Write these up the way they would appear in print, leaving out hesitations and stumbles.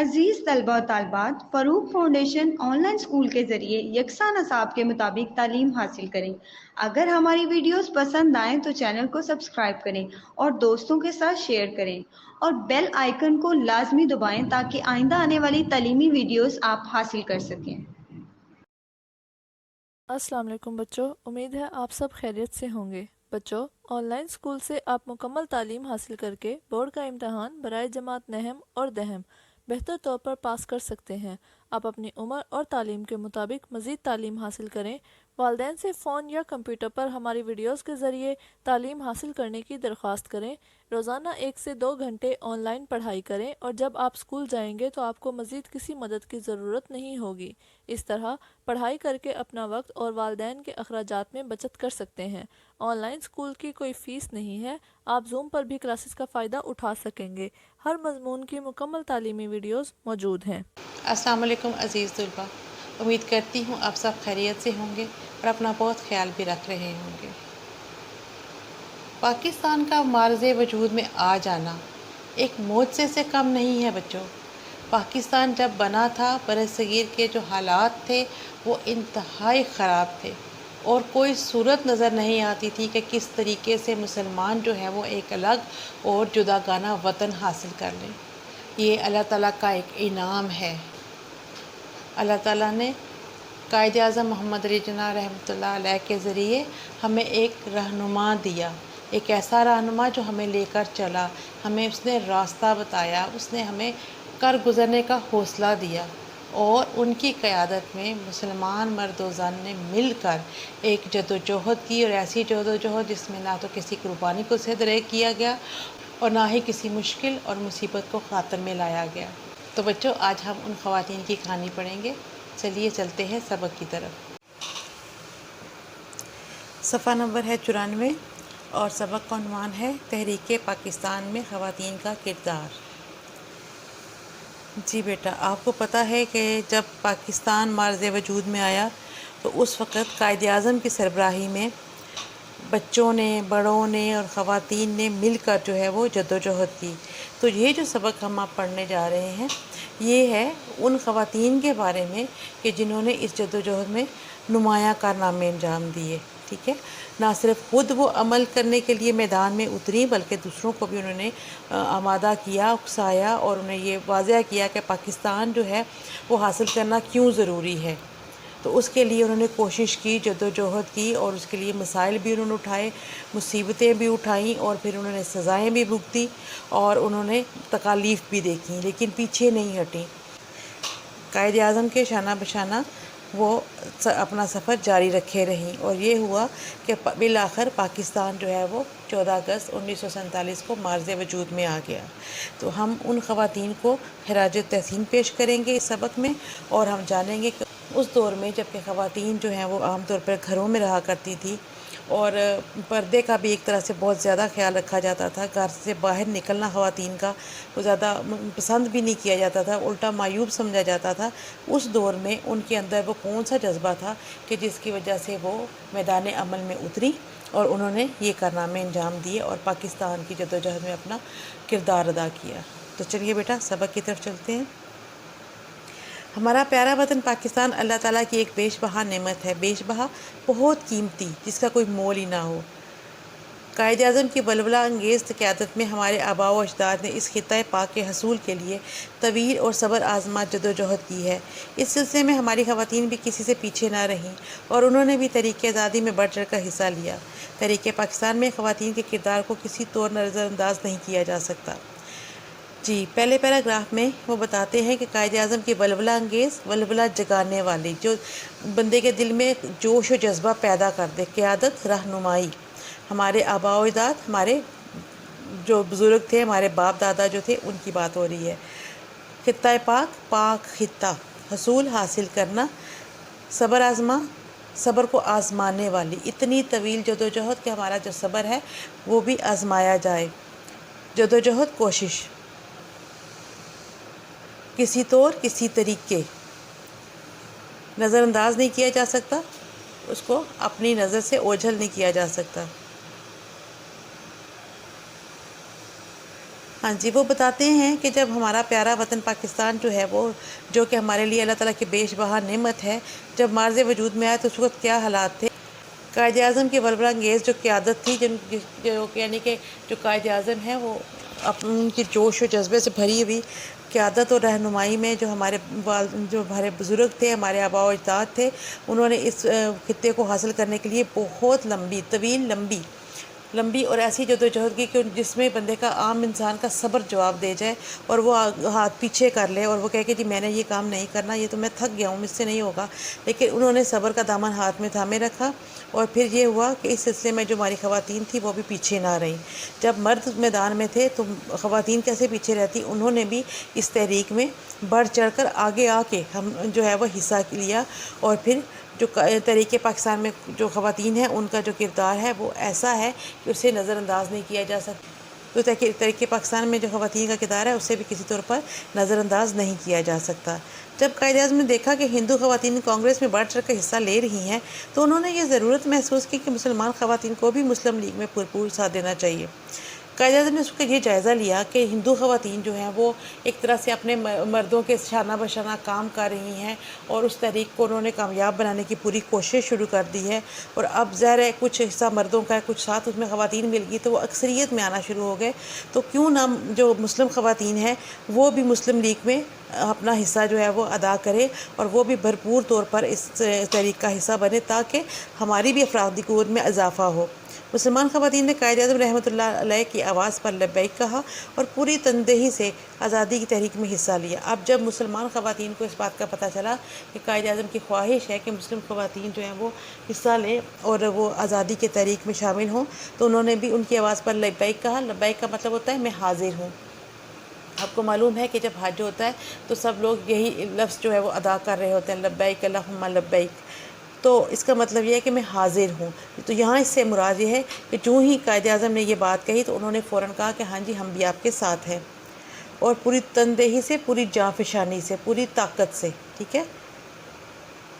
عزیز طلبہ و طالبات، فروغ فاؤنڈیشن آن لائن اسکول کے ذریعے یکساں نصاب کے مطابق تعلیم حاصل کریں۔ اگر ہماری ویڈیوز پسند آئیں تو چینل کو سبسکرائب کریں اور دوستوں کے ساتھ شیئر کریں اور بیل آئیکن کو لازمی دبائیں تاکہ آئندہ آنے والی تعلیمی ویڈیوز آپ حاصل کر سکیں۔ السلام علیکم بچوں، امید ہے آپ سب خیریت سے ہوں گے۔ بچوں، آن لائن اسکول سے آپ مکمل تعلیم حاصل کر کے بورڈ کا امتحان برائے جماعت نہم اور دہم بہتر طور پر پاس کر سکتے ہیں۔ آپ اپنی عمر اور تعلیم کے مطابق مزید تعلیم حاصل کریں۔ والدین سے فون یا کمپیوٹر پر ہماری ویڈیوز کے ذریعے تعلیم حاصل کرنے کی درخواست کریں۔ روزانہ 1 سے 2 گھنٹے آن لائن پڑھائی کریں اور جب آپ اسکول جائیں گے تو آپ کو مزید کسی مدد کی ضرورت نہیں ہوگی۔ اس طرح پڑھائی کر کے اپنا وقت اور والدین کے اخراجات میں بچت کر سکتے ہیں۔ آن لائن اسکول کی کوئی فیس نہیں ہے، آپ زوم پر بھی کلاسز کا فائدہ اٹھا سکیں گے۔ ہر مضمون کی مکمل تعلیمی ویڈیوز موجود ہیں۔ السلام علیکم عزیز طلبہ، امید کرتی ہوں آپ سب خیریت سے ہوں گے اور اپنا بہت خیال بھی رکھ رہے ہوں گے۔ پاکستان کا معرض وجود میں آ جانا ایک معجزے سے کم نہیں ہے بچوں۔ پاکستان جب بنا تھا، برصغیر کے جو حالات تھے وہ انتہائی خراب تھے اور کوئی صورت نظر نہیں آتی تھی کہ کس طریقے سے مسلمان جو ہے وہ ایک الگ اور جداگانہ وطن حاصل کر لیں۔ یہ اللہ تعالیٰ کا ایک انعام ہے۔ اللہ تعالیٰ نے قائد اعظم محمد علی جناح رحمۃ اللہ علیہ کے ذریعے ہمیں ایک رہنما دیا، ایک ایسا رہنما جو ہمیں لے کر چلا، ہمیں اس نے راستہ بتایا، اس نے ہمیں کر گزرنے کا حوصلہ دیا، اور ان کی قیادت میں مسلمان مرد و زن نے مل کر ایک جدوجہد کی، اور ایسی جدوجہد جس میں نہ تو کسی قربانی کو صدر کیا گیا اور نہ ہی کسی مشکل اور مصیبت کو خاطر میں لایا گیا۔ تو بچوں، آج ہم ان خواتین کی کہانی پڑھیں گے۔ چلیے چلتے ہیں سبق کی طرف۔ صفحہ نمبر ہے 94 اور سبق کا عنوان ہے تحریک پاکستان میں خواتین کا کردار۔ جی بیٹا، آپ کو پتہ ہے کہ جب پاکستان معرض وجود میں آیا تو اس وقت قائد اعظم کی سربراہی میں بچوں نے، بڑوں نے اور خواتین نے مل کر جو ہے وہ جدوجہد کی۔ تو یہ جو سبق ہم آپ پڑھنے جا رہے ہیں یہ ہے ان خواتین کے بارے میں کہ جنہوں نے اس جدوجہد میں نمایاں کارنامے انجام دیے، ٹھیک ہے۔ نہ صرف خود وہ عمل کرنے کے لیے میدان میں اتری بلکہ دوسروں کو بھی انہوں نے آمادہ کیا، اکسایا اور انہیں یہ واضح کیا کہ پاکستان جو ہے وہ حاصل کرنا کیوں ضروری ہے۔ تو اس کے لیے انہوں نے کوشش کی، جدوجہد کی، اور اس کے لیے مسائل بھی انہوں نے اٹھائے، مصیبتیں بھی اٹھائیں، اور پھر انہوں نے سزائیں بھی بھگتی اور انہوں نے تکالیف بھی دیکھیں، لیکن پیچھے نہیں ہٹیں۔ قائد اعظم کے شانہ بشانہ وہ اپنا سفر جاری رکھے رہیں، اور یہ ہوا کہ بالآخر پاکستان جو ہے وہ 14 اگست 1947 کو معرض وجود میں آ گیا۔ تو ہم ان خواتین کو خراج تحسین پیش کریں گے اس سبق میں، اور ہم جانیں گے کہ اس دور میں جب کہ خواتین جو ہیں وہ عام طور پر گھروں میں رہا کرتی تھی اور پردے کا بھی ایک طرح سے بہت زیادہ خیال رکھا جاتا تھا، گھر سے باہر نکلنا خواتین کا وہ زیادہ پسند بھی نہیں کیا جاتا تھا، الٹا معیوب سمجھا جاتا تھا۔ اس دور میں ان کے اندر وہ کون سا جذبہ تھا کہ جس کی وجہ سے وہ میدان عمل میں اتری اور انہوں نے یہ کارنامے انجام دیے اور پاکستان کی جدوجہد میں اپنا کردار ادا کیا۔ تو چلیے بیٹا سبق کی طرف چلتے ہیں۔ ہمارا پیارا وطن پاکستان اللہ تعالیٰ کی ایک بیش بہا نعمت ہے، بیش بہا بہت قیمتی، جس کا کوئی مول ہی نہ ہو۔ قائد اعظم کی ولولہ انگیز قیادت میں ہمارے آباء و اجداد نے اس خطہ پاک کے حصول کے لیے طویل اور صبر آزما جدوجہد کی ہے۔ اس سلسلے میں ہماری خواتین بھی کسی سے پیچھے نہ رہیں اور انہوں نے بھی تحریک آزادی میں بڑھ چڑھ کر حصہ لیا۔ تحریک پاکستان میں خواتین کے کردار کو کسی طور نظر انداز نہیں کیا جا سکتا۔ جی، پہلے پیراگراف میں وہ بتاتے ہیں کہ قائد اعظم کی ولولہ انگیز، ولولہ جگانے والی، جو بندے کے دل میں جوش و جذبہ پیدا کر دے، قیادت، رہنمائی۔ ہمارے آباء و اجداد، ہمارے جو بزرگ تھے، ہمارے باپ دادا جو تھے، ان کی بات ہو رہی ہے۔ خطہ پاک، پاک خطہ، حصول حاصل کرنا، صبر آزما، صبر کو آزمانے والی، اتنی طویل جدوجہد کہ ہمارا جو صبر ہے وہ بھی آزمایا جائے۔ جدوجہد، کوشش، کسی طور کسی طریقے نظر انداز نہیں کیا جا سکتا، اس کو اپنی نظر سے اوجھل نہیں کیا جا سکتا۔ ہاں جی، وہ بتاتے ہیں کہ جب ہمارا پیارا وطن پاکستان جو ہے وہ جو کہ ہمارے لیے اللہ تعالیٰ کی بیش بہا نعمت ہے، جب مارز وجود میں آیا تو اس وقت کیا حالات تھے۔ قائد اعظم کی ولورہ انگیز جو قیادت تھی، یعنی کہ جو قائد اعظم ہیں وہ ان کی جوش و جذبے سے بھری ہوئی قیادت اور رہنمائی میں جو ہمارے بزرگ تھے، ہمارے آباء و اجداد تھے، انہوں نے اس خطے کو حاصل کرنے کے لیے بہت لمبی اور ایسی جدوجہد کی کہ جس میں بندے کا عام انسان کا صبر جواب دے جائے اور وہ ہاتھ پیچھے کر لے اور وہ کہے کہ جی میں نے یہ کام نہیں کرنا، یہ تو میں تھک گیا ہوں، مجھ سے نہیں ہوگا۔ لیکن انہوں نے صبر کا دامن ہاتھ میں تھامے رکھا اور پھر یہ ہوا کہ اس سلسلے میں جو ہماری خواتین تھیں وہ بھی پیچھے نہ رہیں۔ جب مرد میدان میں تھے تو خواتین کیسے پیچھے رہتی، انہوں نے بھی اس تحریک میں بڑھ چڑھ کر آگے آ کے ہم جو ہے وہ حصہ لیا، اور پھر جو تحریک پاکستان میں جو خواتین ہیں ان کا جو کردار ہے وہ ایسا ہے کہ اسے نظر انداز نہیں کیا جا سکتا۔ تو تحریک پاکستان میں جو خواتین کا کردار ہے اسے بھی کسی طور پر نظر انداز نہیں کیا جا سکتا۔ جب قائد اعظم نے دیکھا کہ ہندو خواتین کانگریس میں بڑھ چڑھ کر حصہ لے رہی ہیں تو انہوں نے یہ ضرورت محسوس کی کہ مسلمان خواتین کو بھی مسلم لیگ میں بھرپور ساتھ دینا چاہیے۔ قائد اعظم نے اس کا یہ جائزہ لیا کہ ہندو خواتین جو ہیں وہ ایک طرح سے اپنے مردوں کے شانہ بشانہ کام کر رہی ہیں، اور اس تحریک کو انہوں نے کامیاب بنانے کی پوری کوشش شروع کر دی ہے، اور اب ظاہر ہے کچھ حصہ مردوں کا ہے، کچھ ساتھ اس میں خواتین مل گئی تو وہ اکثریت میں آنا شروع ہو گئے۔ تو کیوں نہ جو مسلم خواتین ہیں وہ بھی مسلم لیگ میں اپنا حصہ جو ہے وہ ادا کرے اور وہ بھی بھرپور طور پر اس تحریک کا حصہ بنے تاکہ ہماری بھی افرادی قوت میں اضافہ ہو۔ مسلمان خواتین نے قائد اعظم رحمۃ اللہ علیہ کی آواز پر لبیک کہا اور پوری تندہی سے آزادی کی تحریک میں حصہ لیا۔ اب جب مسلمان خواتین کو اس بات کا پتہ چلا کہ قائد اعظم کی خواہش ہے کہ مسلم خواتین جو ہیں وہ حصہ لیں اور وہ آزادی کی تحریک میں شامل ہوں، تو انہوں نے بھی ان کی آواز پر لبیک کہا۔ لبیک کا مطلب ہوتا ہے میں حاضر ہوں۔ آپ کو معلوم ہے کہ جب حج ہوتا ہے تو سب لوگ یہی لفظ جو ہے وہ ادا کر رہے ہوتے ہیں، لبیک اللہم لبیک۔ تو اس کا مطلب یہ ہے کہ میں حاضر ہوں۔ تو یہاں اس سے مراد یہ ہے کہ جو ہی قائد اعظم نے یہ بات کہی تو انہوں نے فوراً کہا کہ ہاں جی ہم بھی آپ کے ساتھ ہیں، اور پوری تندہی سے، پوری جاں فشانی سے، پوری طاقت سے، ٹھیک ہے۔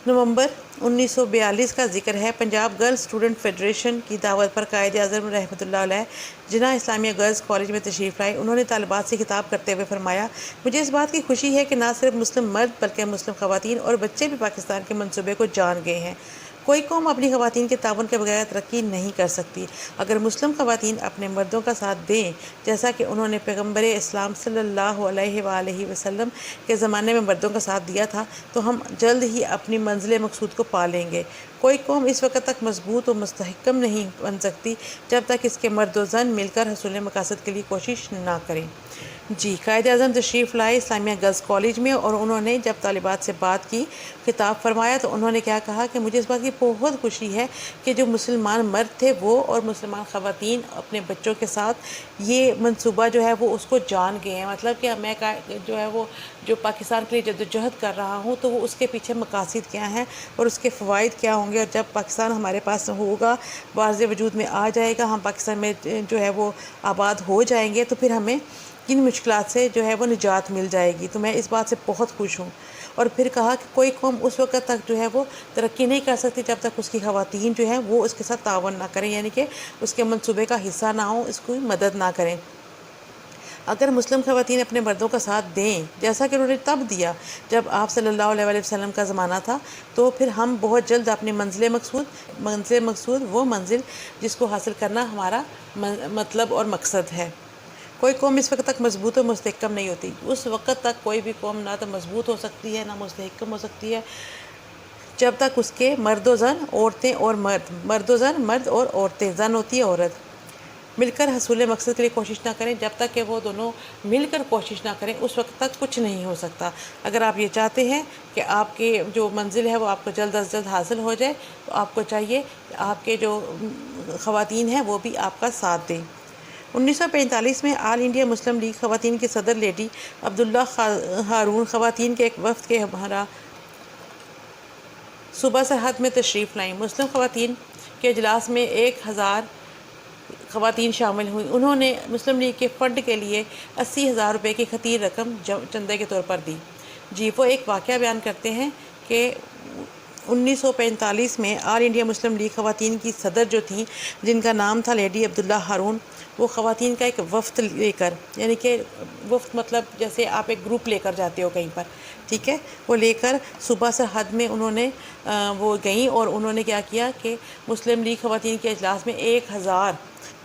نومبر 1942 کا ذکر ہے۔ پنجاب گرلز اسٹوڈنٹ فیڈریشن کی دعوت پر قائد اعظم رحمۃ اللہ علیہ جناح اسلامیہ گرلز کالج میں تشریف لائے۔ انہوں نے طالبات سے خطاب کرتے ہوئے فرمایا، مجھے اس بات کی خوشی ہے کہ نہ صرف مسلم مرد بلکہ مسلم خواتین اور بچے بھی پاکستان کے منصوبے کو جان گئے ہیں۔ کوئی قوم اپنی خواتین کے تعاون کے بغیر ترقی نہیں کر سکتی۔ اگر مسلم خواتین اپنے مردوں کا ساتھ دیں جیسا کہ انہوں نے پیغمبر اسلام صلی اللہ علیہ وآلہ وسلم کے زمانے میں مردوں کا ساتھ دیا تھا، تو ہم جلد ہی اپنی منزل مقصود کو پا لیں گے۔ کوئی قوم اس وقت تک مضبوط و مستحکم نہیں بن سکتی جب تک اس کے مرد و زن مل کر حصول مقاصد کے لیے کوشش نہ کریں۔ جی، قائد اعظم تشریف لائے اسلامیہ گرلز کالج میں، اور انہوں نے جب طالبات سے بات کی، خطاب فرمایا، تو انہوں نے کیا کہا کہ مجھے اس بات کی بہت خوشی ہے کہ جو مسلمان مرد تھے وہ اور مسلمان خواتین اپنے بچوں کے ساتھ یہ منصوبہ جو ہے وہ اس کو جان گئے ہیں۔ مطلب کہ میں جو ہے وہ جو پاکستان کے لیے جدوجہد کر رہا ہوں تو وہ اس کے پیچھے مقاصد کیا ہیں اور اس کے فوائد کیا ہوں گے، اور جب پاکستان ہمارے پاس ہوگا، بارز وجود میں آ جائے گا، ہم پاکستان میں جو ہے وہ آباد ہو جائیں گے، تو پھر ہمیں کن مشکلات سے جو ہے وہ نجات مل جائے گی۔ تو میں اس بات سے بہت خوش ہوں۔ اور پھر کہا کہ کوئی قوم اس وقت تک جو ہے وہ ترقی نہیں کر سکتی جب تک اس کی خواتین جو ہیں وہ اس کے ساتھ تعاون نہ کریں، یعنی کہ اس کے منصوبے کا حصہ نہ ہوں، اس کو مدد نہ کریں۔ اگر مسلم خواتین اپنے مردوں کا ساتھ دیں جیسا کہ انہوں نے تب دیا جب آپ صلی اللہ علیہ وآلہ وسلم کا زمانہ تھا، تو پھر ہم بہت جلد اپنی منزل مقصود وہ منزل جس کو حاصل کرنا ہمارا مطلب اور مقصد ہے۔ کوئی قوم اس وقت تک مضبوط و مستحکم نہیں ہوتی۔ اس وقت تک کوئی بھی قوم نہ تو مضبوط ہو سکتی ہے نہ مستحکم ہو سکتی ہے جب تک اس کے مرد و زن، عورتیں اور مرد و زن، مرد اور عورتیں، زن ہوتی ہے عورت، مل کر حصول مقصد کے لیے کوشش نہ کریں۔ جب تک کہ وہ دونوں مل کر کوشش نہ کریں اس وقت تک کچھ نہیں ہو سکتا۔ اگر آپ یہ چاہتے ہیں کہ آپ کی جو منزل ہے وہ آپ کو جلد از جلد حاصل ہو جائے تو آپ کو چاہیے کہ آپ کے جو خواتین ہیں وہ بھی آپ کا ساتھ دیں۔ 1945 میں آل انڈیا مسلم لیگ خواتین کی صدر لیڈی عبداللہ ہارون خواتین کے ایک وفد کے ہمراہ صوبہ سرحد میں تشریف لائیں۔ مسلم خواتین کے اجلاس میں 1000 خواتین شامل ہوئیں۔ انہوں نے مسلم لیگ کے فنڈ کے لیے 80,000 روپے کی خطیر رقم چندے کے طور پر دی۔ جی، وہ ایک واقعہ بیان کرتے ہیں کہ 1945 میں آل انڈیا مسلم لیگ خواتین کی صدر جو تھیں، جن کا نام تھا لیڈی عبداللہ ہارون، وہ خواتین کا ایک وفد لے کر، یعنی کہ وفد مطلب جیسے آپ ایک گروپ لے کر جاتے ہو کہیں پر، ٹھیک ہے، وہ لے کر صوبہ سرحد میں انہوں نے وہ گئیں اور انہوں نے کیا کیا کہ مسلم لیگ خواتین کے اجلاس میں 1000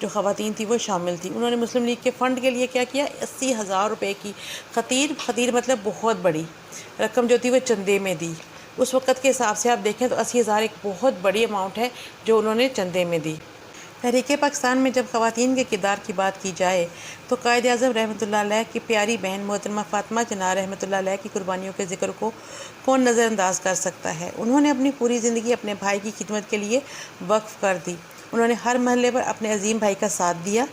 جو خواتین تھیں وہ شامل تھیں۔ انہوں نے مسلم لیگ کے فنڈ کے لیے کیا کیا، 80,000 روپے کی خطیر مطلب بہت بڑی رقم جو تھی وہ چندے میں دی۔ اس وقت کے حساب سے آپ دیکھیں تو 80,000 ایک بہت بڑی اماؤنٹ ہے جو انہوں نے چندے میں دی۔ تحریک پاکستان میں جب خواتین کے کردار کی بات کی جائے تو قائد اعظم رحمۃ اللہ علیہ کی پیاری بہن محترمہ فاطمہ جناح رحمۃ اللہ علیہ کی قربانیوں کے ذکر کو کون نظر انداز کر سکتا ہے۔ انہوں نے اپنی پوری زندگی اپنے بھائی کی خدمت کے لیے وقف کر دی۔ انہوں نے ہر مرحلے پر اپنے عظیم بھائی کا ساتھ دیا۔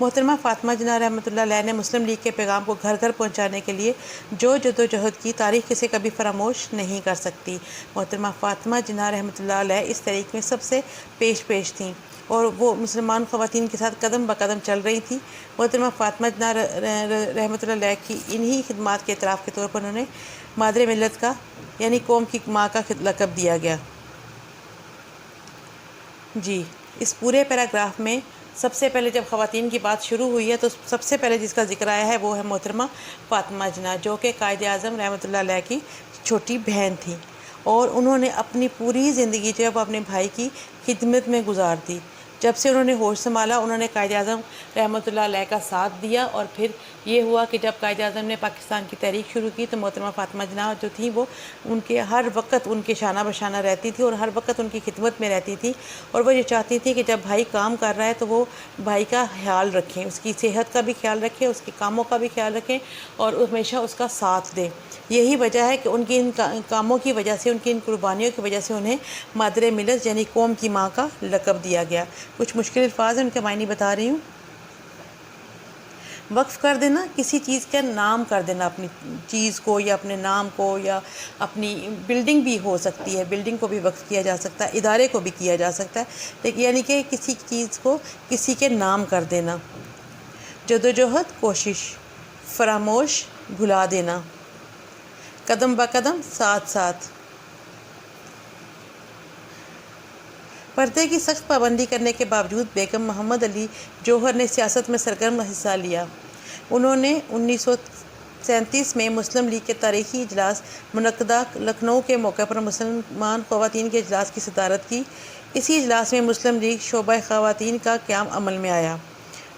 محترمہ فاطمہ جناح رحمۃ اللہ علیہ نے مسلم لیگ کے پیغام کو گھر گھر پہنچانے کے لیے جو جدوجہد کی، تاریخ اسے کبھی فراموش نہیں کر سکتی۔ محترمہ فاطمہ جناح رحمۃ اللہ علیہ اس تحریک میں سب سے پیش تھیں اور وہ مسلمان خواتین کے ساتھ قدم بقدم چل رہی تھی۔ محترمہ فاطمہ جناح رحمۃ اللہ علیہ کی انہی خدمات کے اعتراف کے طور پر انہوں نے مادر ملت کا یعنی قوم کی ماں کا لقب دیا گیا۔ جی، اس پورے پیراگراف میں سب سے پہلے جب خواتین کی بات شروع ہوئی ہے تو سب سے پہلے جس کا ذکر آیا ہے وہ ہے محترمہ فاطمہ جناح، جو کہ قائد اعظم رحمۃ اللہ علیہ کی چھوٹی بہن تھی، اور انہوں نے اپنی پوری زندگی جو ہے وہ اپنے بھائی کی خدمت میں گزار دی۔ جب سے انہوں نے ہوش سنبھالا انہوں نے قائد اعظم رحمۃ اللہ علیہ کا ساتھ دیا، اور پھر یہ ہوا کہ جب قائد اعظم نے پاکستان کی تحریک شروع کی تو محترمہ فاطمہ جناح جو تھیں وہ ان کے ہر وقت ان کے شانہ بشانہ رہتی تھی اور ہر وقت ان کی خدمت میں رہتی تھی، اور وہ یہ چاہتی تھی کہ جب بھائی کام کر رہا ہے تو وہ بھائی کا خیال رکھیں، اس کی صحت کا بھی خیال رکھیں، اس کے کاموں کا بھی خیال رکھیں اور ہمیشہ اس کا ساتھ دیں۔ یہی وجہ ہے کہ ان کی ان کاموں کی وجہ سے، ان کی ان قربانیوں کی وجہ سے انہیں مادر ملت یعنی قوم کی ماں کا لقب دیا گیا۔ کچھ مشکل الفاظ ہیں، ان کے معنی بتا رہی ہوں۔ وقف کر دینا، کسی چیز کا نام کر دینا، اپنی چیز کو یا اپنے نام کو، یا اپنی بلڈنگ بھی ہو سکتی ہے، بلڈنگ کو بھی وقف کیا جا سکتا ہے، ادارے کو بھی کیا جا سکتا ہے، لیکن یعنی کہ کسی چیز کو کسی کے نام کر دینا۔ جدوجہد، کوشش، فراموش، بھلا دینا، قدم بقدم، ساتھ ساتھ۔ پردے کی سخت پابندی کرنے کے باوجود بیگم محمد علی جوہر نے سیاست میں سرگرم حصہ لیا۔ انہوں نے 1937 میں مسلم لیگ کے تاریخی اجلاس منعقدہ لکھنؤ کے موقع پر مسلمان خواتین کے اجلاس کی صدارت کی۔ اسی اجلاس میں مسلم لیگ شعبہ خواتین کا قیام عمل میں آیا۔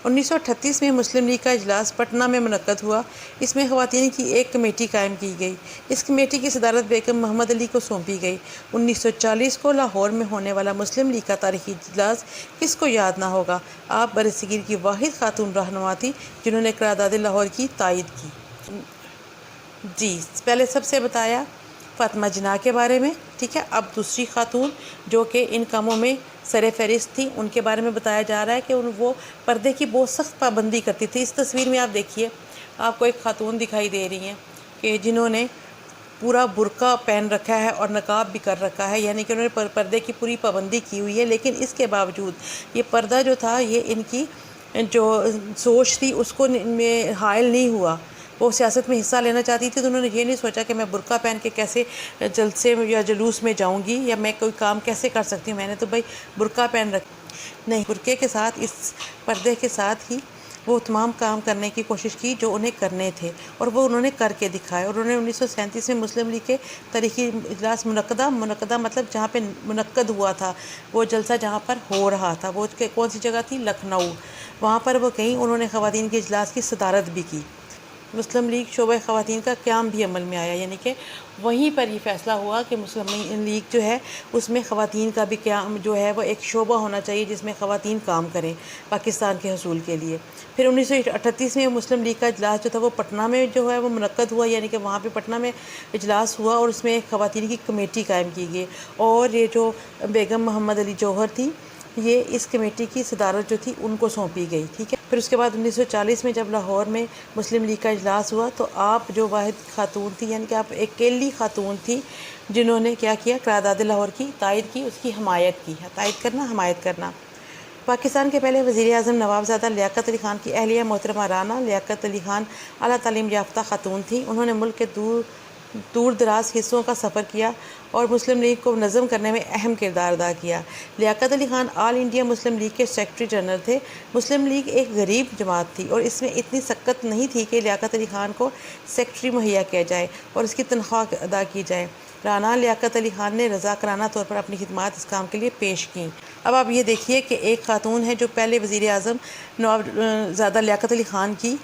1938 میں مسلم لیگ کا اجلاس پٹنہ میں منعقد ہوا۔ اس میں خواتین کی ایک کمیٹی قائم کی گئی۔ اس کمیٹی کی صدارت بیگم محمد علی کو سونپی گئی۔ 1940 کو لاہور میں ہونے والا مسلم لیگ کا تاریخی اجلاس کس کو یاد نہ ہوگا۔ آپ برصغیر کی واحد خاتون رہنما تھی جنہوں نے قرارداد لاہور کی تائید کی۔ جی، پہلے سب سے بتایا فاطمہ جناح کے بارے میں، ٹھیک ہے۔ اب دوسری خاتون جو کہ ان کاموں میں سر فہرست تھی، ان کے بارے میں بتایا جا رہا ہے کہ وہ پردے کی بہت سخت پابندی کرتی تھی۔ اس تصویر میں آپ دیکھیے، آپ کو ایک خاتون دکھائی دے رہی ہیں کہ جنہوں نے پورا برقع پہن رکھا ہے اور نقاب بھی کر رکھا ہے، یعنی کہ انہوں نے پردے کی پوری پابندی کی ہوئی ہے، لیکن اس کے باوجود یہ پردہ جو تھا یہ ان کی جو سوچ تھی اس کو حائل نہیں ہوا۔ وہ سیاست میں حصہ لینا چاہتی تھی تو انہوں نے یہ نہیں سوچا کہ میں برقع پہن کے کیسے جلسے یا جلوس میں جاؤں گی یا میں کوئی کام کیسے کر سکتی ہوں، میں نے تو بھائی برقع پہن رکھی نہیں۔ برقعے کے ساتھ، اس پردے کے ساتھ ہی وہ تمام کام کرنے کی کوشش کی جو انہیں کرنے تھے، اور وہ انہوں نے کر کے دکھائے۔ اور انہوں نے 1937 میں مسلم لیگ کے تاریخی اجلاس منعقدہ مطلب جہاں پہ منعقد ہوا تھا، وہ جلسہ جہاں پر ہو رہا تھا، وہ کون سی جگہ تھی؟ لکھنؤ۔ وہاں پر وہ گئیں، انہوں نے خواتین کے اجلاس کی صدارت بھی کی۔ مسلم لیگ شعبہ خواتین کا قیام بھی عمل میں آیا، یعنی کہ وہیں پر یہ فیصلہ ہوا کہ مسلم لیگ جو ہے اس میں خواتین کا بھی قیام جو ہے وہ ایک شعبہ ہونا چاہیے جس میں خواتین کام کریں پاکستان کے حصول کے لیے۔ پھر 1938 میں مسلم لیگ کا اجلاس جو تھا وہ پٹنہ میں جو ہے وہ منعقد ہوا، یعنی کہ وہاں پہ پٹنہ میں اجلاس ہوا اور اس میں ایک خواتین کی کمیٹی قائم کی گئی، اور یہ جو بیگم محمد علی جوہر تھی یہ اس کمیٹی کی صدارت جو تھی ان کو سونپی گئی، ٹھیک ہے۔ پھر اس کے بعد 1940 میں جب لاہور میں مسلم لیگ کا اجلاس ہوا تو آپ جو واحد خاتون تھی، یعنی کہ آپ اکیلی خاتون تھی جنہوں نے کیا کیا؟ قرارداد لاہور کی تائید کی، اس کی حمایت کی۔ تائید کرنا، حمایت کرنا۔ پاکستان کے پہلے وزیر اعظم نوابزادہ لیاقت علی خان کی اہلیہ محترمہ رانا لیاقت علی خان اعلیٰ تعلیم یافتہ خاتون تھیں۔ انہوں نے ملک کے دور دور دراز حصوں کا سفر کیا اور مسلم لیگ کو نظم کرنے میں اہم کردار ادا کیا۔ لیاقت علی خان آل انڈیا مسلم لیگ کے سیکرٹری جنرل تھے۔ مسلم لیگ ایک غریب جماعت تھی اور اس میں اتنی سخت نہیں تھی کہ لیاقت علی خان کو سیکرٹری مہیا کیا جائے اور اس کی تنخواہ ادا کی جائے۔ رانا لیاقت علی خان نے رضاکارانہ طور پر اپنی خدمات اس کام کے لیے پیش کیں۔ اب آپ یہ دیکھیے کہ ایک خاتون ہے جو پہلے وزیر اعظم نوابزادہ لیاقت علی خان کی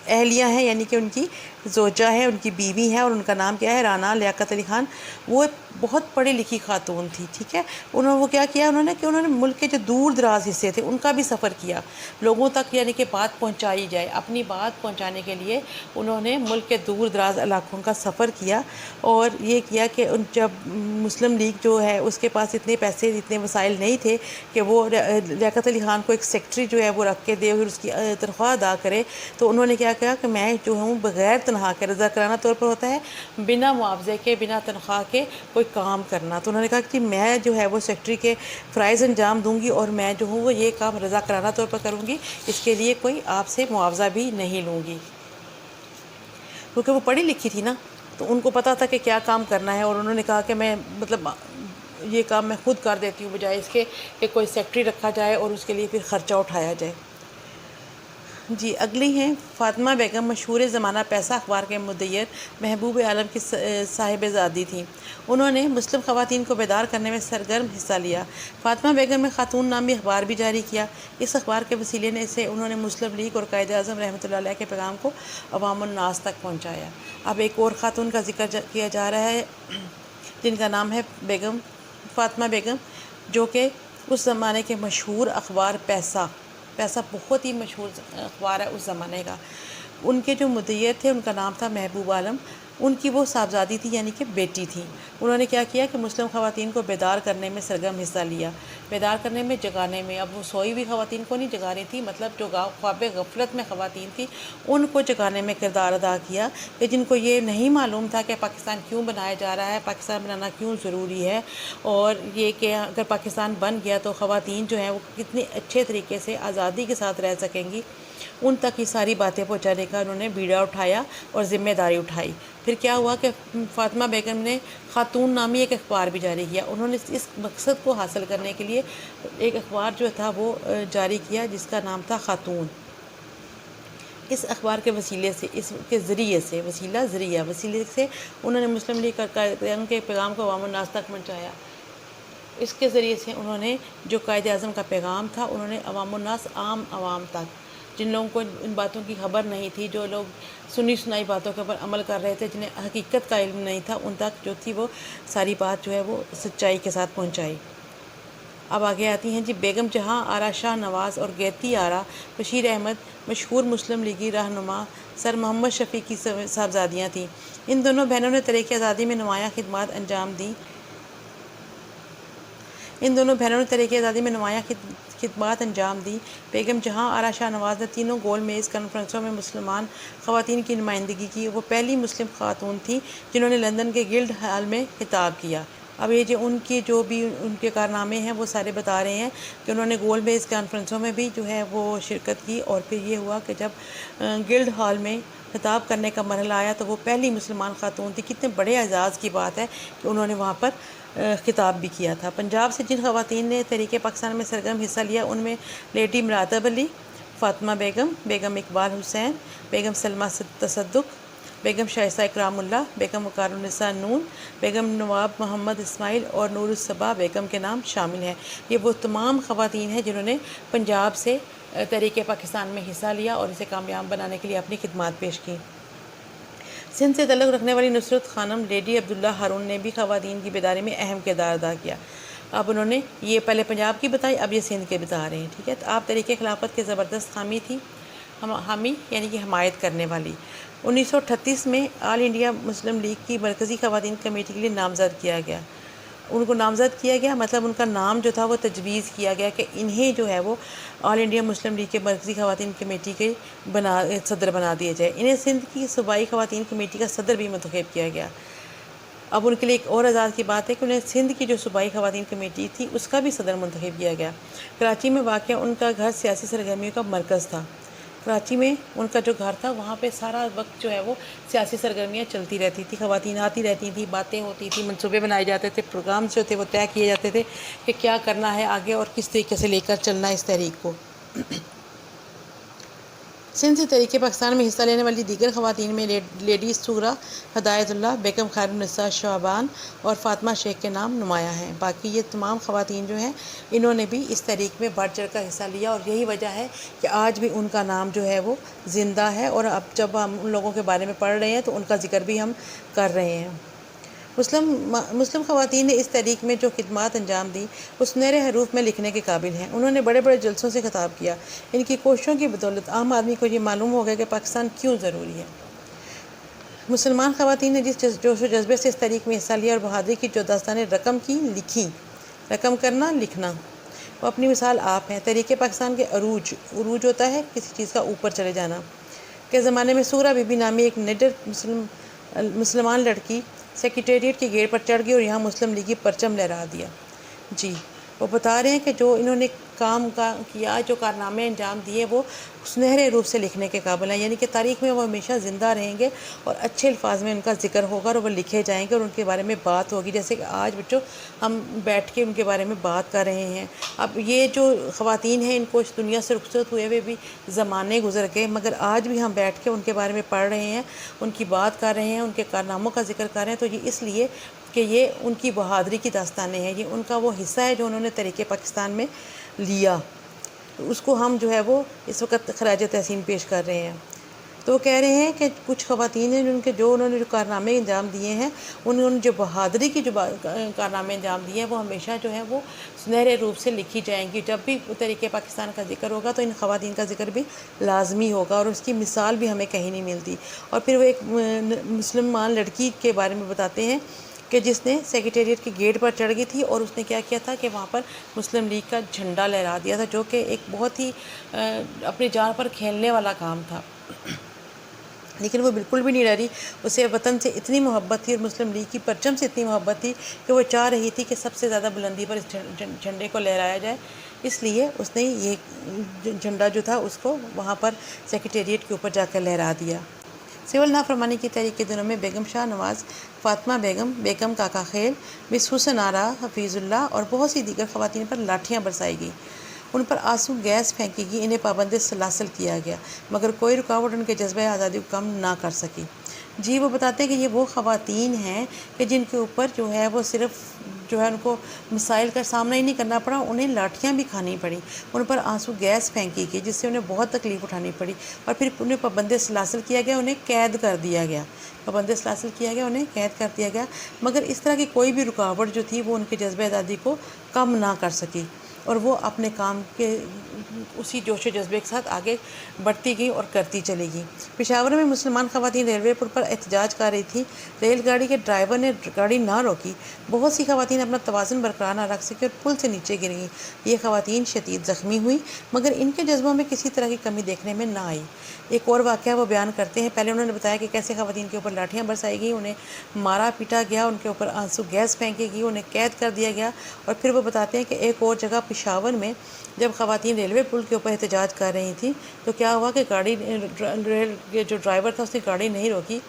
اہلیہ ہیں، یعنی کہ ان کی زوجہ ہے، ان کی بیوی ہے، اور ان کا نام کیا ہے؟ رانا لیاقت علی خان۔ وہ بہت پڑھی لکھی خاتون تھی، ٹھیک ہے۔ وہ کیا کیا انہوں نے ملک کے جو دور دراز حصے تھے ان کا بھی سفر کیا، لوگوں تک یعنی کہ بات پہنچائی جائے۔ اپنی بات پہنچانے کے لیے انہوں نے ملک کے دور دراز علاقوں کا سفر کیا، اور یہ کیا کہ جب مسلم لیگ جو ہے اس کے پاس اتنے پیسے اتنے وسائل نہیں تھے کہ وہ لیاقت علی خان کو ایک سیکرٹری جو ہے وہ رکھ کے دے اور اس کی تنخواہ ادا کرے، تو انہوں نے کیا کہا کہ میں جو ہوں بغیر تنخواہ کے، رضاکارانہ طور پر ہوتا ہے بنا معاوضے کے بنا تنخواہ کے کوئی کام کرنا، تو انہوں نے کہا کہ میں جو ہے وہ سیکرٹری کے فرائض انجام دوں گی اور میں جو ہوں وہ یہ کام رضاکارانہ طور پر کروں گی، اس کے لیے کوئی آپ سے معاوضہ بھی نہیں لوں گی، کیونکہ وہ پڑھی لکھی تھی نا، تو ان کو پتہ تھا کہ کیا کام کرنا ہے، اور انہوں نے کہا کہ میں یہ کام میں خود کر دیتی ہوں بجائے اس کے کہ کوئی سیکرٹری رکھا جائے اور اس کے لیے پھر خرچہ اٹھایا جائے۔ جی اگلی ہیں فاطمہ بیگم، مشہور زمانہ پیسہ اخبار کے مدیر محبوب عالم کی صاحب زادی تھیں۔ انہوں نے مسلم خواتین کو بیدار کرنے میں سرگرم حصہ لیا۔ فاطمہ بیگم نے خاتون نامی اخبار بھی جاری کیا۔ اس اخبار کے وسیلے سے انہوں نے مسلم لیگ اور قائد اعظم رحمۃ اللہ علیہ کے پیغام کو عوام الناس تک پہنچایا۔ اب ایک اور خاتون کا ذکر کیا جا رہا ہے جن کا نام ہے فاطمہ بیگم، جو کہ اس زمانے کے مشہور اخبار پیسہ بہت ہی مشہور اخبار ہے اس زمانے کا، ان کے جو مدیر تھے ان کا نام تھا محبوب عالم۔ ان کی وہ صاحبزادی تھی، یعنی کہ بیٹی تھی۔ انہوں نے کیا کیا کہ مسلم خواتین کو بیدار کرنے میں سرگرم حصہ لیا، بیدار کرنے میں، جگانے میں۔ اب وہ سوئی ہوئی خواتین کو نہیں جگا رہی تھی، مطلب جو خواب غفلت میں خواتین تھی ان کو جگانے میں کردار ادا کیا، کہ جن کو یہ نہیں معلوم تھا کہ پاکستان کیوں بنایا جا رہا ہے، پاکستان بنانا کیوں ضروری ہے، اور یہ کہ اگر پاکستان بن گیا تو خواتین جو ہیں وہ کتنے اچھے طریقے سے آزادی کے ساتھ رہ سکیں گی، ان تک یہ ساری باتیں پہنچانے کا انہوں نے بیڑا اٹھایا اور ذمہ داری اٹھائی۔ پھر کیا ہوا کہ فاطمہ بیگم نے خاتون نامی ایک اخبار بھی جاری کیا۔ انہوں نے اس مقصد کو حاصل کرنے کے لیے ایک اخبار جو تھا وہ جاری کیا جس کا نام تھا خاتون۔ اس اخبار کے وسیلے سے، اس کے ذریعے سے، وسیلے سے انہوں نے مسلم لیگ کے پیغام کو عوام الناس تک پہنچایا۔ اس کے ذریعے سے انہوں نے جو قائد اعظم کا پیغام تھا انہوں نے عوام الناس، عام عوام تک، جن لوگوں کو ان باتوں کی خبر نہیں تھی، جو لوگ سنی سنائی باتوں کے اوپر عمل کر رہے تھے، جنہیں حقیقت کا علم نہیں تھا، ان تک جو تھی وہ ساری بات جو ہے وہ سچائی کے ساتھ پہنچائی۔ اب آگے آتی ہیں جی بیگم جہاں آرا شاہ نواز اور گیتی آرا بشیر احمد مشہور مسلم لیگی رہنما سر محمد شفیع کی صاحبزادیاں تھیں۔ ان دونوں بہنوں نے تحریک آزادی میں نمایاں خدمات انجام دیں۔ بیگم جہاں آرا شاہ نواز نے تینوں گول میز کانفرنسوں میں مسلمان خواتین کی نمائندگی کی۔ وہ پہلی مسلم خاتون تھیں جنہوں نے لندن کے گلڈ ہال میں خطاب کیا۔ اب یہ ان کے کارنامے ہیں وہ سارے بتا رہے ہیں کہ انہوں نے گول میز کانفرنسوں میں بھی جو ہے وہ شرکت کی، اور پھر یہ ہوا کہ جب گلڈ ہال میں خطاب کرنے کا مرحلہ آیا تو وہ پہلی مسلمان خاتون تھی۔ کتنے بڑے اعزاز کی بات ہے کہ انہوں نے وہاں پر خطاب بھی کیا تھا۔ پنجاب سے جن خواتین نے تحریک پاکستان میں سرگرم حصہ لیا ان میں لیڈی مراتب علی، فاطمہ بیگم، بیگم اقبال حسین، بیگم سلمہ تصدق، بیگم شائستہ اکرام اللہ، بیگم وقار النساء نون، بیگم نواب محمد اسماعیل اور نور الصبا بیگم کے نام شامل ہیں۔ یہ وہ تمام خواتین ہیں جنہوں نے پنجاب سے تحریک پاکستان میں حصہ لیا اور اسے کامیاب بنانے کے لیے اپنی خدمات پیش کی۔ سندھ سے تعلق رکھنے والی نصرت خانم لیڈی عبداللہ ہارون نے بھی خواتین کی بیداری میں اہم کردار ادا کیا۔ اب انہوں نے یہ پہلے پنجاب کی بتائی، اب یہ سندھ کے بتا رہے ہیں، ٹھیک ہے۔ آپ تحریک خلافت کے زبردست حامی تھی، حامی یعنی کہ حمایت کرنے والی۔ 1938 میں آل انڈیا مسلم لیگ کی مرکزی خواتین کمیٹی کے لیے نامزد کیا گیا۔ ان کو نامزد کیا گیا مطلب ان کا نام جو تھا وہ تجویز کیا گیا کہ انہیں جو ہے وہ آل انڈیا مسلم لیگ کے مرکزی خواتین کمیٹی کے صدر بنا دیا جائے۔ انہیں سندھ کی صوبائی خواتین کمیٹی کا صدر بھی منتخب کیا گیا۔ اب ان کے لیے ایک اور اعزاز کی بات ہے کہ انہیں سندھ کی جو صوبائی خواتین کمیٹی تھی اس کا بھی صدر منتخب کیا گیا۔ کراچی میں واقع ان کا گھر سیاسی سرگرمیوں کا مرکز تھا۔ کراچی میں ان کا جو گھر تھا وہاں پہ سارا وقت جو ہے وہ سیاسی سرگرمیاں چلتی رہتی تھی، خواتین آتی رہتی تھیں، باتیں ہوتی تھیں، منصوبے بنائے جاتے تھے، پروگرامز جو تھے وہ طے کیے جاتے تھے کہ کیا کرنا ہے آگے اور کس طریقے سے لے کر چلنا ہے اس تحریک کو۔ سندھ سے تحریک پاکستان میں حصہ لینے والی دیگر خواتین میں لیڈی سغرا ہدایت اللہ، بیگم خیر النساء شعبان اور فاطمہ شیخ کے نام نمایاں ہیں۔ باقی یہ تمام خواتین جو ہیں انہوں نے بھی اس تحریک میں بڑھ چڑھ کر حصہ لیا، اور یہی وجہ ہے کہ آج بھی ان کا نام جو ہے وہ زندہ ہے، اور اب جب ہم ان لوگوں کے بارے میں پڑھ رہے ہیں تو ان کا ذکر بھی ہم کر رہے ہیں۔ مسلم خواتین نے اس تحریک میں جو خدمات انجام دیں وہ سنہرے حروف میں لکھنے کے قابل ہیں۔ انہوں نے بڑے بڑے جلسوں سے خطاب کیا۔ ان کی کوششوں کی بدولت عام آدمی کو یہ معلوم ہو گیا کہ پاکستان کیوں ضروری ہے۔ مسلمان خواتین نے جس جوش و جذبے سے اس تحریک میں حصہ لیا اور بہادری کی جو داستانیں رقم کی لکھی، رقم کرنا لکھنا، وہ اپنی مثال آپ ہیں۔ تحریک پاکستان کے عروج ہوتا ہے کسی چیز کا اوپر چلے جانا کے زمانے میں سغرا بی بی نامی ایک نڈر مسلمان لڑکی سیکریٹریٹ کے گیٹ پر چڑھ گئی اور یہاں مسلم لیگی پرچم لہرا دیا۔ جی وہ بتا رہے ہیں کہ جو انہوں نے کام کیا، جو کارنامے انجام دیے، وہ سنہرے روپ سے لکھنے کے قابل ہیں، یعنی کہ تاریخ میں وہ ہمیشہ زندہ رہیں گے اور اچھے الفاظ میں ان کا ذکر ہوگا اور وہ لکھے جائیں گے اور ان کے بارے میں بات ہوگی، جیسے کہ آج بچوں ہم بیٹھ کے ان کے بارے میں بات کر رہے ہیں۔ اب یہ جو خواتین ہیں ان کو اس دنیا سے رخصت ہوئے ہوئے بھی زمانے گزر گئے، مگر آج بھی ہم بیٹھ کے ان کے بارے میں پڑھ رہے ہیں، ان کی بات کر رہے ہیں، ان کے کارناموں کا ذکر کر رہے ہیں، تو یہ اس لیے کہ یہ ان کی بہادری کی داستانیں ہیں، یہ ان کا وہ حصہ ہے جو انہوں نے تحریک پاکستان میں لیا، اس کو ہم جو ہے وہ اس وقت خراج تحسین پیش کر رہے ہیں۔ تو وہ کہہ رہے ہیں کہ کچھ خواتین ہیں انہوں نے جو کارنامے انجام دیے ہیں، انہوں نے جو بہادری کی جو کارنامے انجام دیے ہیں، وہ ہمیشہ جو ہے وہ سنہرے روپ سے لکھی جائیں گی۔ جب بھی تحریک پاکستان کا ذکر ہوگا تو ان خواتین کا ذکر بھی لازمی ہوگا، اور اس کی مثال بھی ہمیں کہیں نہیں ملتی۔ اور پھر وہ ایک مسلمان لڑکی کے بارے میں بتاتے ہیں کہ جس نے سیکریٹریٹ کے گیٹ پر چڑھ گئی تھی اور اس نے کیا کیا تھا کہ وہاں پر مسلم لیگ کا جھنڈا لہرا دیا تھا، جو کہ ایک بہت ہی اپنی جان پر کھیلنے والا کام تھا، لیکن وہ بالکل بھی نہیں ڈری۔ اسے وطن سے اتنی محبت تھی اور مسلم لیگ کی پرچم سے اتنی محبت تھی کہ وہ چاہ رہی تھی کہ سب سے زیادہ بلندی پر اس جھنڈے کو لہرایا جائے، اس لیے اس نے یہ جھنڈا جو تھا اس کو وہاں پر سیکریٹریٹ کے اوپر جا کر لہرا دیا۔ سول نافرمانی کی تحریک کے دنوں میں بیگم شاہ نواز، فاطمہ بیگم، بیگم کاکا خیل، مس حسن آرا، حفیظ اللہ اور بہت سی دیگر خواتین پر لاٹھیاں برسائی گئیں، ان پر آنسو گیس پھینکی گئی، انہیں پابند سلاسل کیا گیا، مگر کوئی رکاوٹ ان کے جذبہ آزادی کو کم نہ کر سکی۔ جی وہ بتاتے ہیں کہ یہ وہ خواتین ہیں کہ جن کے اوپر جو ہے وہ صرف جو ہے ان کو مسائل کا سامنا ہی نہیں کرنا پڑا، انہیں لاٹھیاں بھی کھانی پڑیں، ان پر آنسو گیس پھینکی گئی جس سے انہیں بہت تکلیف اٹھانی پڑی، اور پھر انہیں پابند سلاسل کیا گیا، انہیں قید کر دیا گیا، پابند سلاسل کیا گیا، انہیں قید کر دیا گیا، مگر اس طرح کی کوئی بھی رکاوٹ جو تھی وہ ان کے جذبہ آزادی کو کم نہ کر سکی، اور وہ اپنے کام کے اسی جوش و جذبے کے ساتھ آگے بڑھتی گئی اور کرتی چلی گئی۔ پشاور میں مسلمان خواتین ریلوے پل پر احتجاج کر رہی تھی، ریل گاڑی کے ڈرائیور نے گاڑی نہ روکی، بہت سی خواتین اپنا توازن برقرار نہ رکھ سکی اور پل سے نیچے گر گئیں۔ یہ خواتین شدید زخمی ہوئی، مگر ان کے جذبوں میں کسی طرح کی کمی دیکھنے میں نہ آئی۔ ایک اور واقعہ وہ بیان کرتے ہیں۔ پہلے انہوں نے بتایا کہ کیسے خواتین کے اوپر لاٹھیاں برسائی گئی، انہیں مارا پیٹا گیا، ان کے اوپر آنسو گیس پھینکی گئی، انہیں قید کر دیا گیا، اور پھر وہ بتاتے ہیں کہ ایک اور جگہ پشاور میں جب خواتین ریلوے پل کے اوپر احتجاج کر رہی تھیں تو کیا ہوا کہ ریل جو ڈرائیور تھا اس نے گاڑی نہیں روکی۔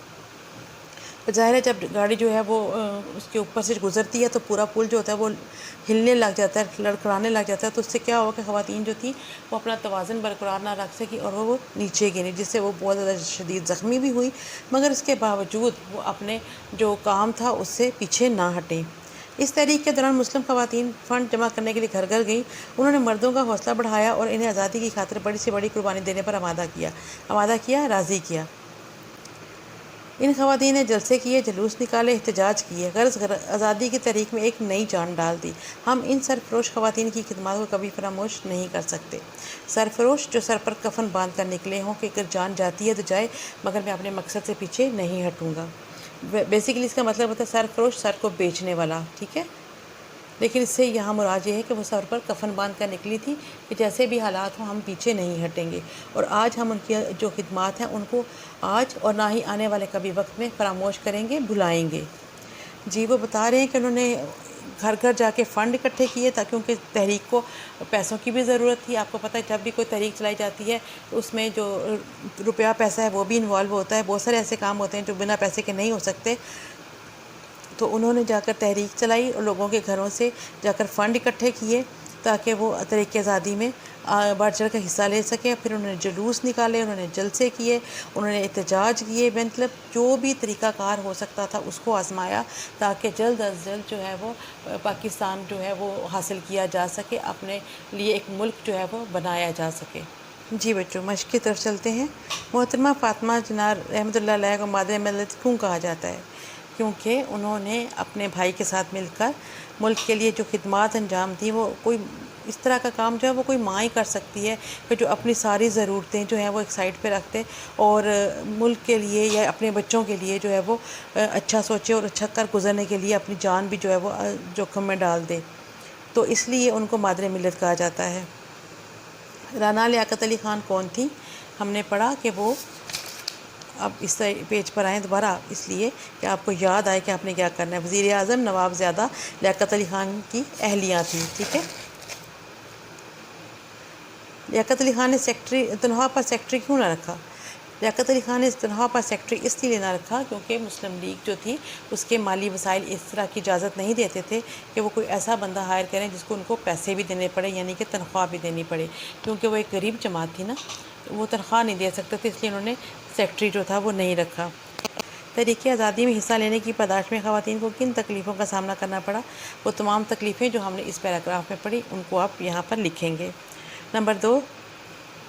ظاہر ہے جب گاڑی جو ہے وہ اس کے اوپر سے گزرتی ہے تو پورا پل جو ہوتا ہے وہ ہلنے لگ جاتا ہے، لڑکھڑانے لگ جاتا ہے، تو اس سے کیا ہوا کہ خواتین جو تھیں وہ اپنا توازن برقرار نہ رکھ سکی اور وہ نیچے گری، جس سے وہ بہت زیادہ شدید زخمی بھی ہوئی، مگر اس کے باوجود وہ اپنے جو کام تھا اس سے پیچھے نہ ہٹیں۔ اس تحریک کے دوران مسلم خواتین فنڈ جمع کرنے کے لیے گھر گھر گئیں، انہوں نے مردوں کا حوصلہ بڑھایا اور انہیں آزادی کی خاطر بڑی سے بڑی قربانی دینے پر آمادہ کیا، راضی کیا۔ ان خواتین نے جلسے کیے، جلوس نکالے، احتجاج کیے، غرض آزادی کی تحریک میں ایک نئی جان ڈال دی۔ ہم ان سرفروش خواتین کی خدمات کو کبھی فراموش نہیں کر سکتے۔ سرفروش جو سر پر کفن باندھ کر نکلے ہوں کہ اگر جان جاتی ہے تو جائے، مگر میں اپنے مقصد سے پیچھے نہیں ہٹوں گا۔ بیسیکلی اس کا مطلب ہوتا ہے سرفروش، سر کو بیچنے والا، ٹھیک ہے، لیکن اس سے یہاں مراد یہ ہے کہ وہ سر پر کفن باندھ کر نکلی تھی کہ جیسے بھی حالات ہوں ہم پیچھے نہیں ہٹیں گے، اور آج ہم ان کی جو خدمات ہیں ان کو آج اور نہ ہی آنے والے کبھی وقت میں فراموش کریں گے، بھلائیں گے۔ جی وہ بتا رہے ہیں کہ انہوں نے گھر گھر جا کے فنڈ اکٹھے کیے تاکہ ان کے تحریک کو پیسوں کی بھی ضرورت تھی. آپ کو پتہ ہے جب بھی کوئی تحریک چلائی جاتی ہے تو اس میں جو روپیہ پیسہ ہے وہ بھی انوالو ہوتا ہے. بہت سارے ایسے کام ہوتے ہیں جو بنا پیسے کے نہیں ہو سکتے. تو انہوں نے جا کر تحریک چلائی اور لوگوں کے گھروں سے جا کر فنڈ اکٹھے کیے تاکہ وہ تحریک آزادی میں بڑھ چڑھ کر حصہ لے سکیں. پھر انہوں نے جلوس نکالے, انہوں نے جلسے کیے, انہوں نے احتجاج کیے, مطلب جو بھی طریقہ کار ہو سکتا تھا اس کو آزمایا تاکہ جلد از جلد جو ہے وہ پاکستان جو ہے وہ حاصل کیا جا سکے, اپنے لیے ایک ملک جو ہے وہ بنایا جا سکے. جی بچوں, مشق کی طرف چلتے ہیں. محترمہ فاطمہ جناح رحمۃ اللہ علیہ کو مادر ملت کیوں کہا جاتا ہے؟ کیونکہ انہوں نے اپنے بھائی کے ساتھ مل کر ملک کے لیے جو خدمات انجام دیں, وہ کوئی اس طرح کا کام جو ہے وہ کوئی ماں ہی کر سکتی ہے کہ جو اپنی ساری ضرورتیں جو ہیں وہ ایک سائڈ پہ رکھتے اور ملک کے لیے یا اپنے بچوں کے لیے جو ہے وہ اچھا سوچے اور اچھا کر گزرنے کے لیے اپنی جان بھی جو ہے وہ جوخم میں ڈال دے. تو اس لیے ان کو مادر ملت کہا جاتا ہے. رانا لیاقت علی خان کون تھی؟ ہم نے پڑھا کہ وہ, اب اس پیج پر آئیں دوبارہ اس لیے کہ آپ کو یاد آئے کہ آپ نے کیا کرنا ہے. وزیر اعظم نواب زیادہ لیاقت علی خان کی اہلیہ تھیں. ٹھیک ہے. لیاقت علی خان نے تنخواہ پر سیکٹری کیوں نہ رکھا؟ لیاقت علی خان نے تنخواہ پر سیکٹری اس لیے نہ رکھا کیونکہ مسلم لیگ جو تھی اس کے مالی وسائل اس طرح کی اجازت نہیں دیتے تھے کہ وہ کوئی ایسا بندہ ہائر کریں جس کو ان کو پیسے بھی دینے پڑے, یعنی کہ تنخواہ بھی دینی پڑے, کیونکہ وہ ایک غریب جماعت تھی نا, وہ تنخواہ نہیں دے سکتے تھے, اس لیے انہوں نے سیکٹری جو تھا وہ نہیں رکھا. تحریک آزادی میں حصہ لینے کی پاداش میں خواتین کو کن تکلیفوں کا سامنا کرنا پڑا؟ وہ تمام تکلیفیں جو ہم نے اس پیراگراف میں پڑھی ان کو آپ یہاں پر لکھیں گے. نمبر 2,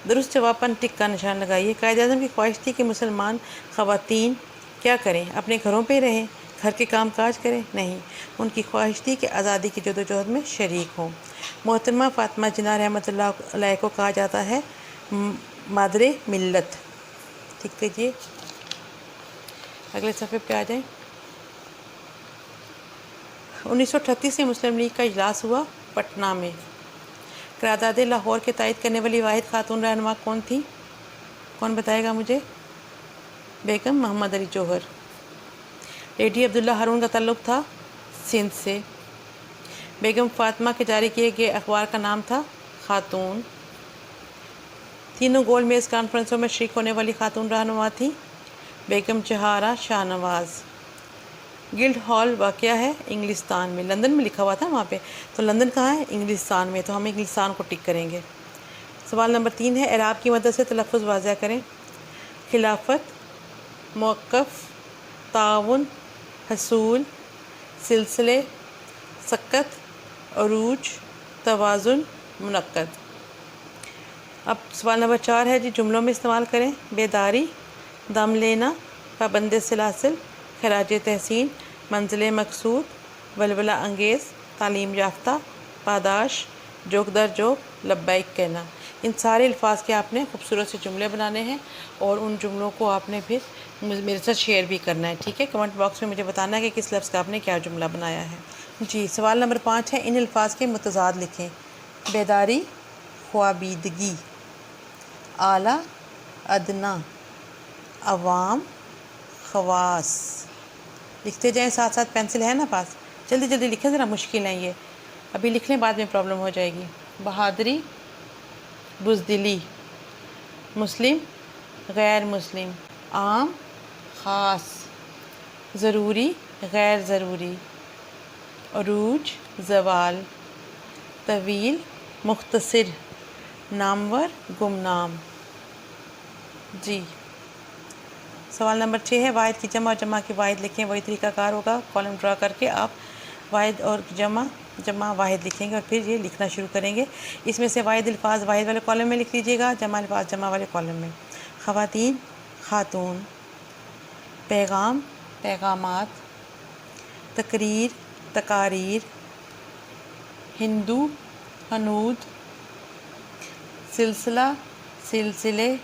درست جواب پر ٹک کا نشان لگائیے. قائد اعظم کی خواہش تھی کہ مسلمان خواتین کیا کریں؟ اپنے گھروں پہ رہیں, گھر کے کام کاج کریں؟ نہیں, ان کی خواہش تھی کہ آزادی کی جدوجہد میں شریک ہوں. محترمہ فاطمہ جناح رحمۃ اللہ علیہ کو کہا جاتا ہے مادر ملت. ٹھیک ہے جی, اگلے صفحے پہ آ جائیں. 1938 میں مسلم لیگ کا اجلاس ہوا پٹنہ میں. قرارداد لاہور کے تائید کرنے والی واحد خاتون رہنما کون تھی؟ کون بتائے گا مجھے؟ بیگم محمد علی جوہر. لیڈی عبداللہ ہارون کا تعلق تھا سندھ سے. بیگم فاطمہ کے جاری کیے گئے اخبار کا نام تھا خاتون. تینوں گول میز کانفرنسوں میں شریک ہونے والی خاتون رہنما تھیں بیگم چہارہ شاہ نواز. گلڈ ہال واقع ہے انگلستان میں. لندن میں لکھا ہوا تھا وہاں پہ, تو لندن کہاں ہے؟ انگلستان میں, تو ہم انگلستان کو ٹک کریں گے. سوال نمبر 3 ہے, اعراب کی مدد سے تلفظ واضح کریں. خلافت, موقف, تعاون, حصول, سلسلے, سقط, عروج, توازن, منعقد. اب سوال نمبر 4 ہے جی, جملوں میں استعمال کریں. بیداری, دم لینا, پابند سلاسل, خراج تحسین, منزل مقصود, ولولہ انگیز, تعلیم یافتہ, پاداش, جوک در جوک, لبیک کہنا. ان سارے الفاظ کے آپ نے خوبصورت سے جملے بنانے ہیں اور ان جملوں کو آپ نے پھر میرے ساتھ شیئر بھی کرنا ہے. ٹھیک ہے, کمنٹ باکس میں مجھے بتانا ہے کہ کس لفظ کا آپ نے کیا جملہ بنایا ہے. جی, سوال نمبر 5 ہے, ان الفاظ کے متضاد لکھیں. بیداری, خوابیدگی, اعلیٰ, ادنا, عوام, خواص. لکھتے جائیں ساتھ ساتھ, پینسل ہے نا پاس؟ جلدی جلدی لکھیں, ذرا مشکل ہیں یہ, ابھی لکھ لیں بعد میں پرابلم ہو جائے گی. بہادری, بزدلی, مسلم, غیر مسلم, عام, خاص, ضروری, غیر ضروری, عروج, زوال, طویل, مختصر, نامور, گمنام. جی, سوال نمبر 6 ہے, واحد کی جمع اور جمع کی واحد لکھیں. وہی طریقہ کار ہوگا, کالم ڈرا کر کے آپ واحد اور جمع واحد لکھیں گے اور پھر یہ لکھنا شروع کریں گے. اس میں سے واحد الفاظ واحد والے کالم میں لکھ لیجیے گا, جمع الفاظ جمع والے کالم میں. خواتین, خاتون, پیغام, پیغامات, تقریر, تقاریر, ہندو, ہنود, سلسلہ, سلسلے,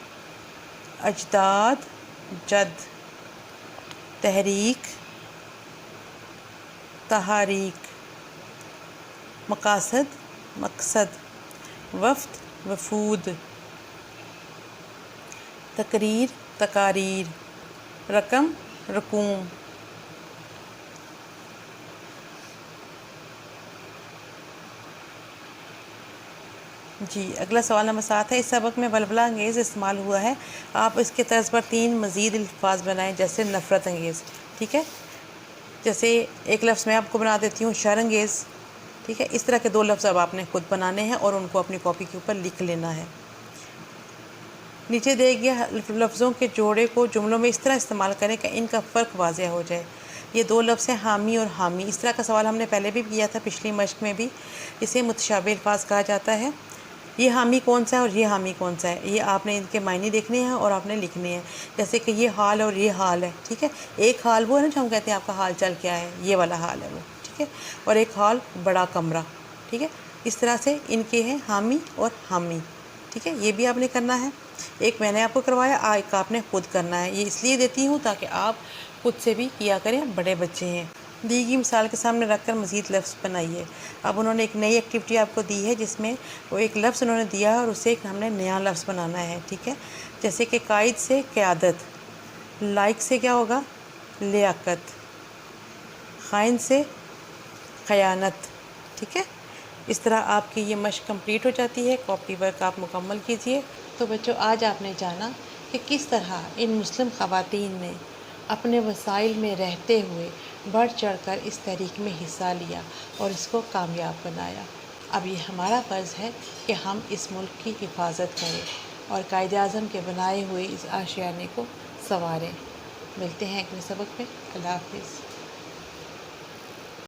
اجداد, جد, تحریک, تحاریک, مقاصد, مقصد, وفد, وفود, تقریر, تقاریر, رقم, رقوم, جی اگلا سوال نمبر 7 ہے، اس سبق میں بلبلہ انگیز استعمال ہوا ہے، آپ اس کے طرز پر 3 مزید الفاظ بنائیں جیسے نفرت انگیز. ٹھیک ہے، جیسے ایک لفظ میں آپ کو بنا دیتی ہوں شر انگیز. ٹھیک ہے، اس طرح کے 2 لفظ اب آپ نے خود بنانے ہیں اور ان کو اپنی کاپی کے اوپر لکھ لینا ہے. نیچے دے گیا لفظوں کے جوڑے کو جملوں میں اس طرح استعمال کریں کہ ان کا فرق واضح ہو جائے. یہ 2 لفظ ہیں حامی اور حامی. اس طرح کا سوال ہم نے پہلے بھی کیا تھا پچھلی مشق میں بھی. اسے متشابہ الفاظ کہا جاتا ہے. یہ حامی کون سا ہے اور یہ حامی کون سا ہے، یہ آپ نے ان کے معنی دیکھنے ہیں اور آپ نے لکھنے ہیں. جیسے کہ یہ حال اور یہ حال ہے. ٹھیک ہے، ایک حال وہ ہے نا جو ہم کہتے ہیں آپ کا حال چل کیا ہے، یہ والا حال ہے وہ. ٹھیک ہے، اور ایک حال بڑا کمرہ. ٹھیک ہے، اس طرح سے ان کے ہیں حامی اور حامی. ٹھیک ہے، یہ بھی آپ نے کرنا ہے. ایک میں نے آپ کو کروایا، ایک آپ نے خود کرنا ہے. یہ اس لیے دیتی ہوں تاکہ آپ خود سے بھی کیا کریں، بڑے بچے ہیں. دی گئی مثال کے سامنے رکھ کر مزید لفظ بنائیے. اب انہوں نے ایک نئی ایکٹیویٹی آپ کو دی ہے جس میں وہ ایک لفظ انہوں نے دیا ہے اور اسے ایک ہم نے نیا لفظ بنانا ہے. ٹھیک ہے، جیسے کہ قائد سے قیادت، لائق سے کیا ہوگا لیاقت، خائن سے خیانت. ٹھیک ہے، اس طرح آپ کی یہ مشق کمپلیٹ ہو جاتی ہے. کاپی ورک آپ مکمل کیجئے. تو بچوں آج آپ نے جانا کہ کس طرح ان مسلم خواتین نے اپنے وسائل میں رہتے ہوئے بڑھ چڑھ کر اس تحریک میں حصہ لیا اور اس کو کامیاب بنایا. اب یہ ہمارا فرض ہے کہ ہم اس ملک کی حفاظت کریں اور قائد اعظم کے بنائے ہوئے اس آشیانے کو سنواریں. ملتے ہیں اگلے سبق میں. اللہ حافظ.